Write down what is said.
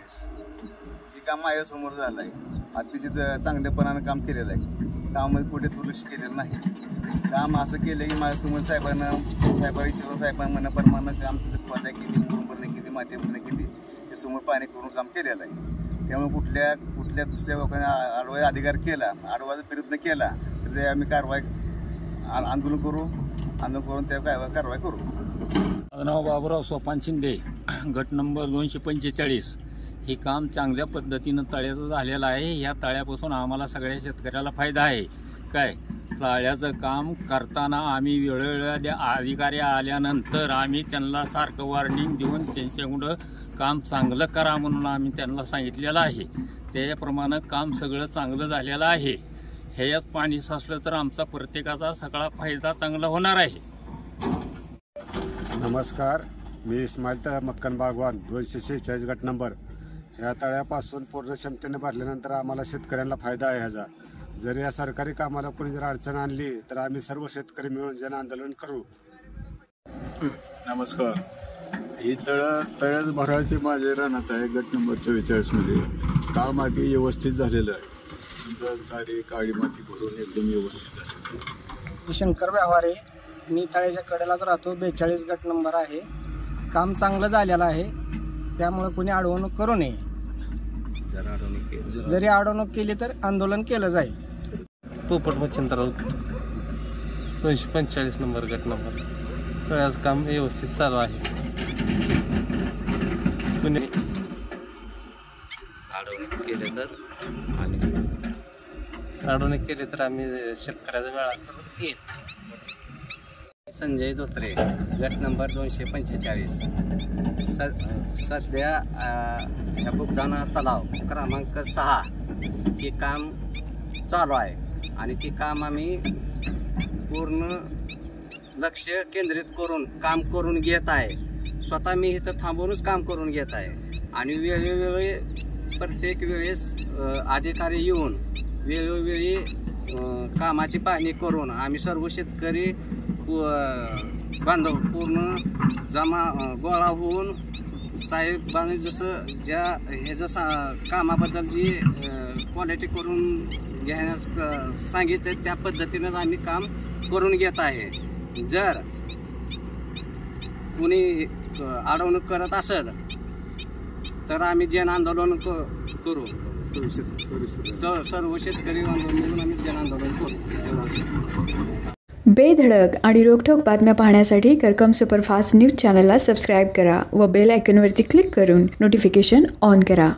45 हे काम माझ्यासमोर झालं आहे. अतिशय चांगल्यापणानं काम केलेलं आहे. कामामध्ये कुठे दुर्लक्ष केलेलं नाही. काम असं केलं की माझ्यासमोर साहेबांना विचारून साहेबांना मनाप्रमाणे काम तिथं खोद्या केली, मुरुंभरणी केली, माती भरणी केली, ते समोर पाणी करून काम केलेलं आहे. त्यामुळे कुठल्या दुसऱ्या लोकांनी आडवा अधिकार केला, आडवाचा प्रयत्न केला तर ते आम्ही आंदोलन करून त्या कारवाई करू. माझं नाव बाबूराव सोपान शिंदे, गट नंबर 245. हे काम चांगल्या पद्धतीनं तळ्याचं झालेलं आहे. ह्या तळ्यापासून आम्हाला सगळ्या शेतकऱ्याला फायदा आहे. काय तळ्याचं काम करताना आम्ही वेळोवेळी अधिकारी आल्यानंतर आम्ही त्यांना सारखं वॉर्निंग देऊन त्यांच्याकडं काम चांगलं करा म्हणून आम्ही त्यांना सांगितलेलं आहे. त्याप्रमाणे काम सगळं चांगलं झालेलं आहे. ह्याच्यात पाणी साचलं तर आमचा प्रत्येकाचा सगळा फायदा चांगला होणार आहे. नमस्कार, मी इस्माईल मक्कन बागवान 246 गट नंबर. ह्या तळ्यापासून पूर्ण क्षमतेने भरल्यानंतर आम्हाला शेतकऱ्यांना फायदा आहे. ह्याचा जर या सरकारी कामाला कोणी जर अडचण आणली तर आम्ही सर्व शेतकरी मिळून जन आंदोलन करू. नमस्कार, ही तळ्याच भरायचे माझे रानात आहे. गट नंबर 44 मध्ये काम आधी व्यवस्थित झालेलं आहे. समजा चारी काळी माती भरून एकदम व्यवस्थित झाली. शंकर व्यवहारे, मी तळ्याच्या कडेलाच राहतो. 42 गट नंबर आहे. काम चांगलं झालेलं आहे. त्यामुळे कोणी अडवणूक करू नये. जरी अडवणूक केली तर आंदोलन केलं जाईल. पोपट मच्छिंद्रराव 245 नंबर गट नंबर. तळ्याचं काम व्यवस्थित चालू आहे. कुणी अडवणूक केली तर आम्ही शेतकऱ्याचा वेळा करून देईल. संजय धोत्रे, गट नंबर 245. सध्या या बुगदाना तलाव क्रमांक 6 हे काम चालू आहे आणि ते काम आम्ही पूर्ण लक्ष केंद्रित करून काम करून घेत आहे. स्वतः मी इथं थांबूनच काम करून घेत आहे आणि वेळोवेळी प्रत्येक वेळेस अधिकारी येऊन वेळोवेळी कामाची पाहणी करून आम्ही सर्व शेतकरी बांधव पूर्ण गोळा होऊन साहेबांनी ह्याचं कामाबद्दल जी क्वालिटी करून घेण्यास सांगितले त्या पद्धतीनेच आम्ही काम करून घेत आहे. जर कुणी अडवणूक करत असेल तर आम्ही जन आंदोलन करू. सर्व शेतकरी मिळून आम्ही जन आंदोलन करू. बेधडक आणि रोखठोक बातम्या पाहण्यासाठी करकम सुपरफास्ट न्यूज चॅनलला सबस्क्राईब करा व बेल आयकॉनवरती क्लिक करून नोटिफिकेशन ऑन करा.